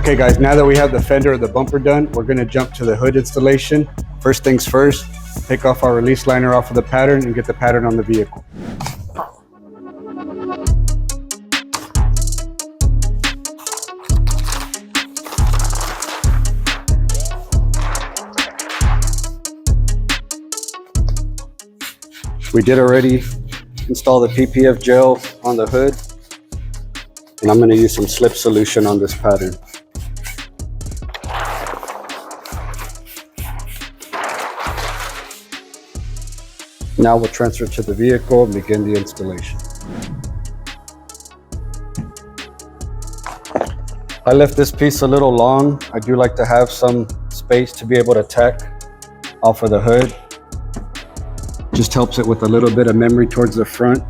Okay guys, now that we have the fender or the bumper done, we're gonna jump to the hood installation. First things first, take off our release liner off of the pattern and get the pattern on the vehicle. We did already install the PPF gel on the hood, and I'm gonna use some slip solution on this pattern. Now we'll transfer to the vehicle and begin the installation. I left this piece a little long. I do like to have some space to be able to tack off of the hood. Just helps it with a little bit of memory towards the front.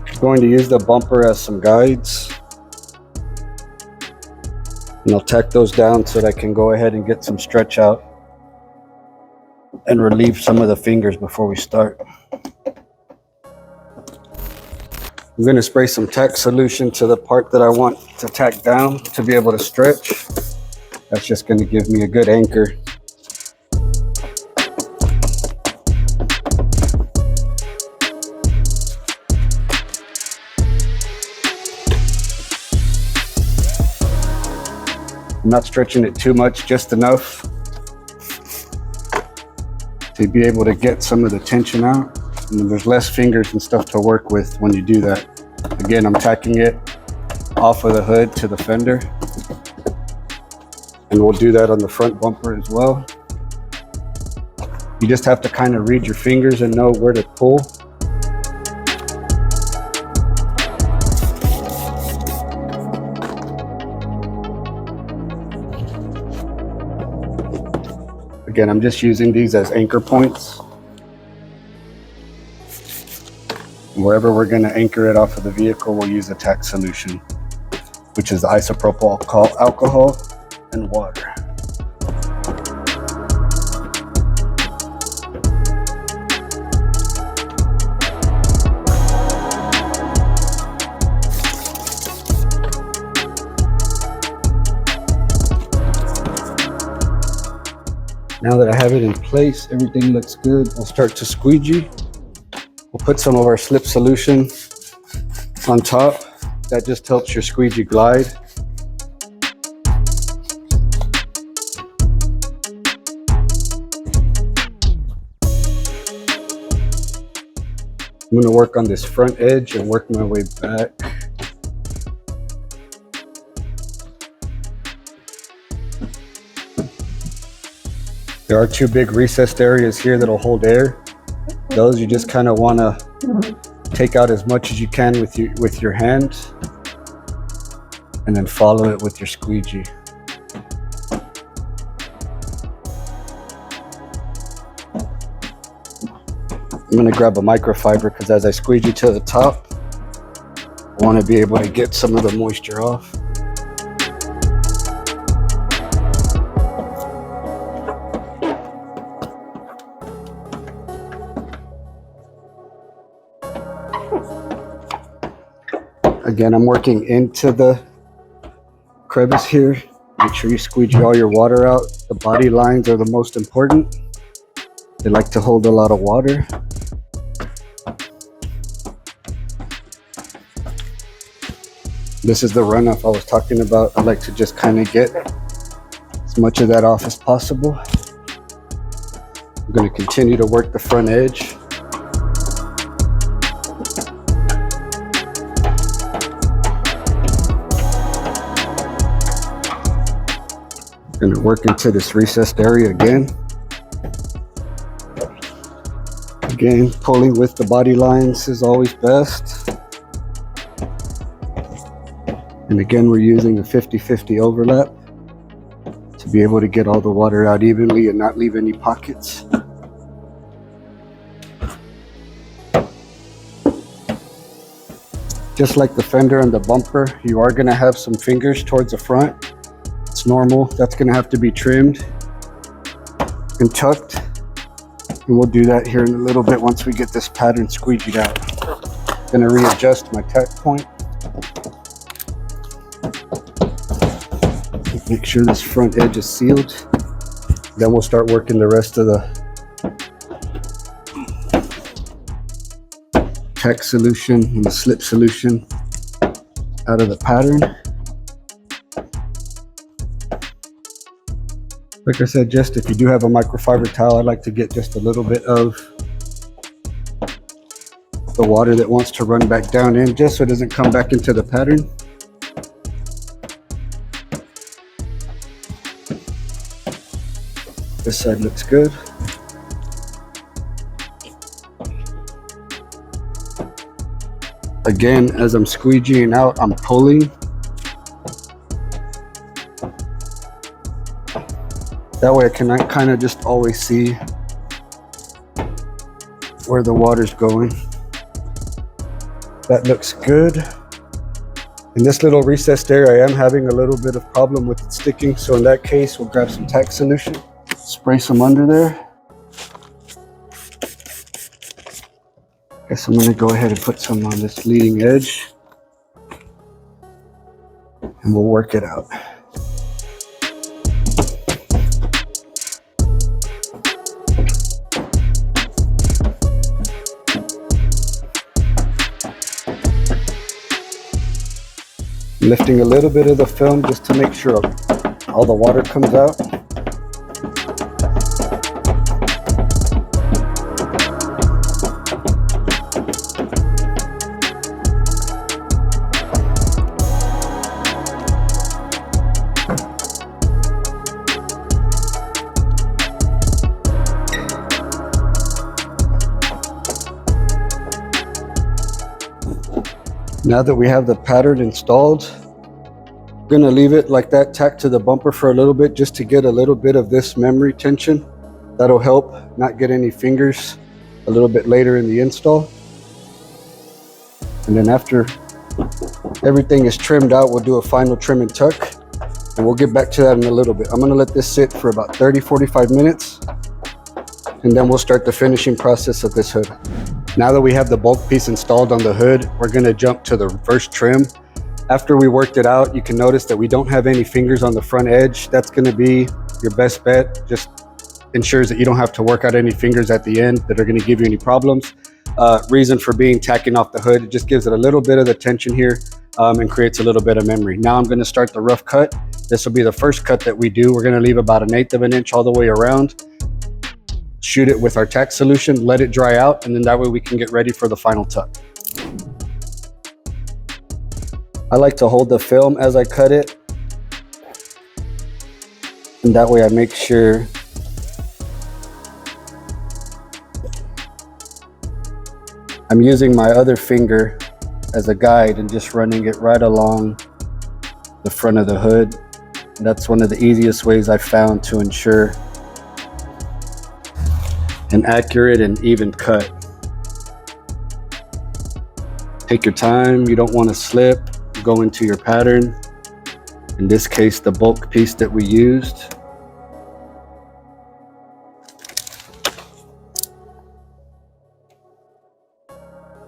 I'm going to use the bumper as some guides. And I'll tack those down so that I can go ahead and get some stretch out and relieve some of the fingers before we start. I'm going to spray some tack solution to the part that I want to tack down to be able to stretch. That's just going to give me a good anchor. I'm not stretching it too much, just enough to be able to get some of the tension out. And there's less fingers and stuff to work with when you do that. Again, I'm tacking it off of the hood to the fender. And we'll do that on the front bumper as well. You just have to kind of read your fingers and know where to pull. Again, I'm just using these as anchor points. Wherever we're going to anchor it off of the vehicle, we'll use a tack solution, which is isopropyl alcohol and water. Now that I have it in place, everything looks good. We'll start to squeegee. We'll put some of our slip solution on top. That just helps your squeegee glide. I'm going to work on this front edge and work my way back. There are two big recessed areas here that'll hold air. Those you just kind of want to take out as much as you can with your hand, and then follow it with your squeegee. I'm going to grab a microfiber because as I squeegee to the top, I want to be able to get some of the moisture off. Again, I'm working into the crevice here. Make sure you squeegee all your water out. The body lines are the most important. They like to hold a lot of water. This is the runoff I was talking about. I like to just kind of get as much of that off as possible. I'm going to continue to work the front edge. Going to work into this recessed area again. Again, pulling with the body lines is always best. And again, we're using a 50-50 overlap to be able to get all the water out evenly and not leave any pockets. Just like the fender and the bumper, you are going to have some fingers towards the front. It's normal. That's going to have to be trimmed and tucked. And we'll do that here in a little bit once we get this pattern squeegeed out. I'm going to readjust my tack point. Make sure this front edge is sealed. Then we'll start working the rest of the tack solution and the slip solution out of the pattern. Like I said, just if you do have a microfiber towel, I like to get just a little bit of the water that wants to run back down in, just so it doesn't come back into the pattern. This side looks good. Again, as I'm squeegeeing out, I'm pulling. That way I can kind of just always see where the water's going. That looks good. In this little recessed area, I am having a little bit of problem with it sticking. So in that case, we'll grab some tack solution, spray some under there. Guess I'm gonna go ahead and put some on this leading edge and we'll work it out. Lifting a little bit of the film just to make sure all the water comes out. Now that we have the pattern installed, I'm gonna leave it like that, tacked to the bumper for a little bit, just to get a little bit of this memory tension. That'll help not get any fingers a little bit later in the install. And then after everything is trimmed out, we'll do a final trim and tuck, and we'll get back to that in a little bit. I'm gonna let this sit for about 30-45 minutes, and then we'll start the finishing process of this hood. Now that we have the bulk piece installed on the hood, we're gonna jump to the reverse trim. After we worked it out, you can notice that we don't have any fingers on the front edge. That's gonna be your best bet. Just ensures that you don't have to work out any fingers at the end that are gonna give you any problems. Reason for being tacking off the hood, it just gives it a little bit of the tension here and creates a little bit of memory. Now I'm gonna start the rough cut. This will be the first cut that we do. We're gonna leave about 1/8 of an inch all the way around. Shoot it with our tack solution, let it dry out, and then that way we can get ready for the final tuck. I like to hold the film as I cut it, and that way I make sure I'm using my other finger as a guide and just running it right along the front of the hood. That's one of the easiest ways I've found to ensure an accurate and even cut. Take your time, you don't want to slip, go into your pattern. In this case, the bulk piece that we used.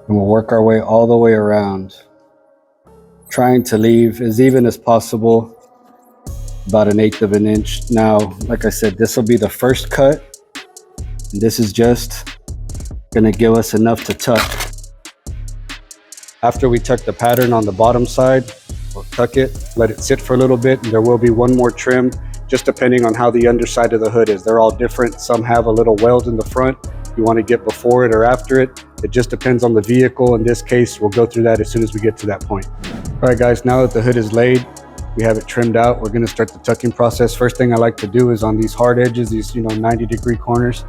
And we'll work our way all the way around, trying to leave as even as possible, about 1/8 of an inch. Now, like I said, this will be the first cut. This is just gonna give us enough to tuck. After we tuck the pattern on the bottom side, we'll tuck it, let it sit for a little bit, and there will be one more trim, just depending on how the underside of the hood is. They're all different. Some have a little weld in the front. You wanna get before it or after it. It just depends on the vehicle. In this case, we'll go through that as soon as we get to that point. All right, guys, now that the hood is laid, we have it trimmed out, we're gonna start the tucking process. First thing I like to do is on these hard edges, these 90-degree corners,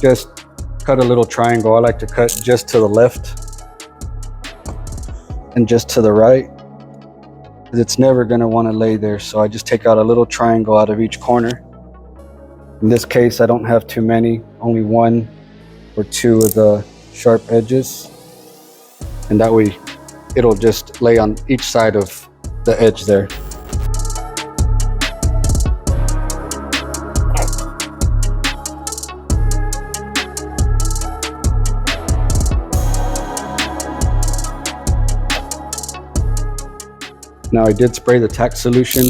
just cut a little triangle. I like to cut just to the left and just to the right, because it's never going to want to lay there. So I just take out a little triangle out of each corner. In this case, I don't have too many, only 1 or 2 of the sharp edges, and that way it'll just lay on each side of the edge there. Now I did spray the tack solution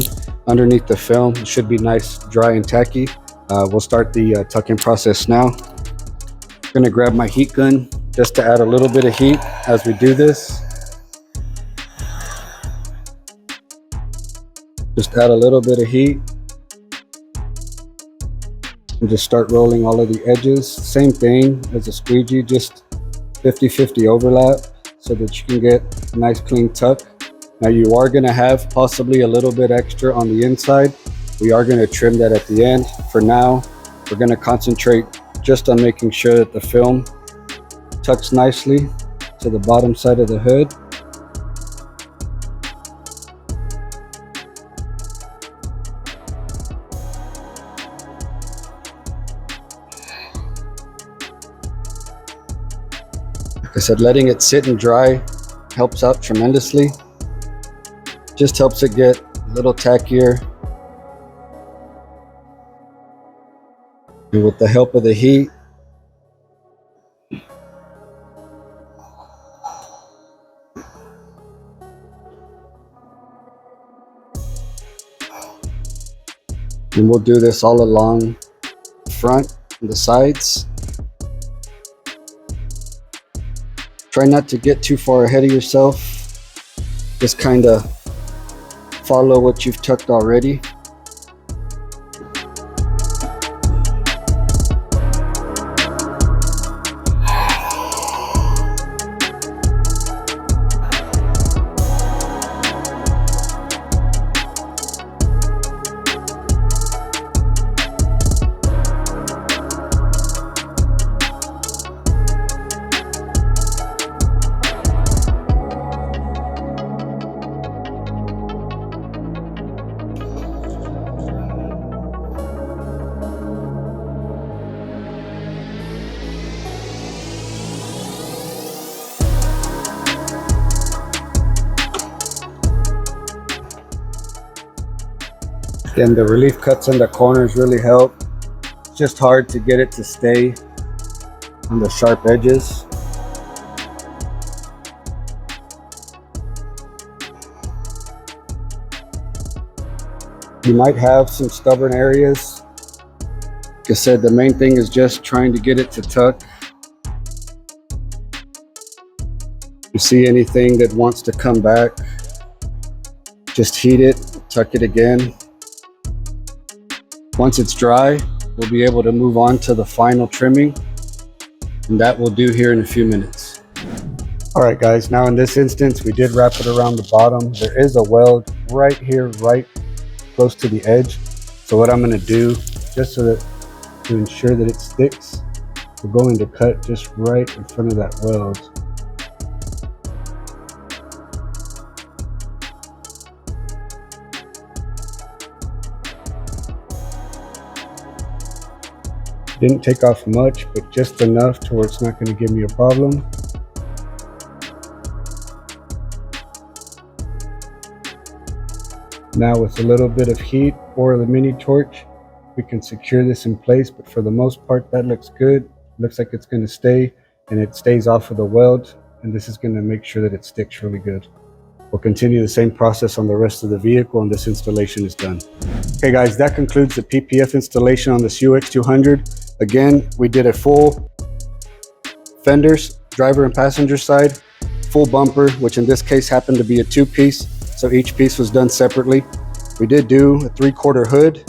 underneath the film. It should be nice, dry and tacky. We'll start the tucking process now. I'm gonna grab my heat gun just to add a little bit of heat as we do this. Just add a little bit of heat and just start rolling all of the edges. Same thing as a squeegee, just 50-50 overlap so that you can get a nice clean tuck. Now you are going to have possibly a little bit extra on the inside. We are going to trim that at the end. For now, we're going to concentrate just on making sure that the film tucks nicely to the bottom side of the hood. Like I said, letting it sit and dry helps out tremendously. Just helps it get a little tackier. And with the help of the heat, and we'll do this all along the front and the sides. Try not to get too far ahead of yourself. Just kind of follow what you've tucked already. Again, the relief cuts in the corners really help. It's just hard to get it to stay on the sharp edges. You might have some stubborn areas. Like I said, the main thing is just trying to get it to tuck. If you see anything that wants to come back, just heat it, tuck it again. Once it's dry, we'll be able to move on to the final trimming, and that we'll do here in a few minutes. All right guys, now in this instance, we did wrap it around the bottom. There is a weld right here, right close to the edge. So what I'm gonna do, just so that to ensure that it sticks, we're going to cut just right in front of that weld. Didn't take off much, but just enough to where it's not going to give me a problem. Now with a little bit of heat or the mini torch, we can secure this in place, but for the most part that looks good. Looks like it's going to stay, and it stays off of the weld, and this is going to make sure that it sticks really good. We'll continue the same process on the rest of the vehicle, and this installation is done. Okay guys, that concludes the PPF installation on this UX200. Again, we did a full fenders, driver and passenger side, full bumper, which in this case happened to be a two-piece, so each piece was done separately. We did do a 3/4 hood.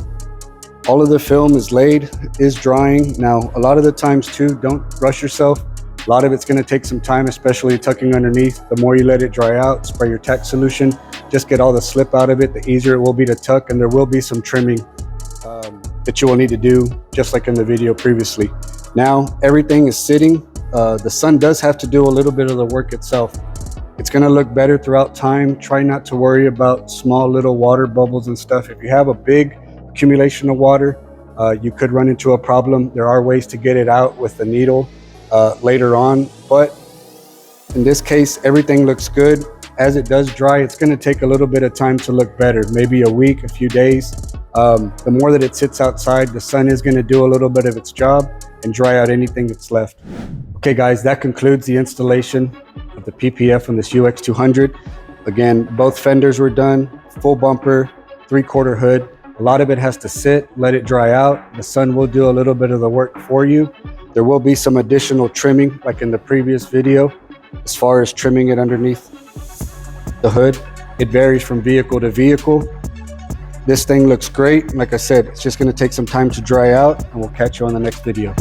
All of the film is laid, is drying. Now, a lot of the times too, don't rush yourself. A lot of it's going to take some time, especially tucking underneath. The more you let it dry out, spray your tack solution, just get all the slip out of it, the easier it will be to tuck, and there will be some trimming that you will need to do, just like in the video previously. Now, everything is sitting. The sun does have to do a little bit of the work itself. It's going to look better throughout time. Try not to worry about small little water bubbles and stuff. If you have a big accumulation of water, you could run into a problem. There are ways to get it out with the needle later on, but in this case, everything looks good. As it does dry, it's going to take a little bit of time to look better, maybe a week, a few days. The more that it sits outside, the sun is going to do a little bit of its job and dry out anything that's left. Okay guys, that concludes the installation of the PPF on this UX200. Again, both fenders were done, full bumper, 3/4 hood. A lot of it has to sit, let it dry out. The sun will do a little bit of the work for you. There will be some additional trimming like in the previous video as far as trimming it underneath the hood. It varies from vehicle to vehicle. This thing looks great. Like I said, it's just going to take some time to dry out, and we'll catch you on the next video.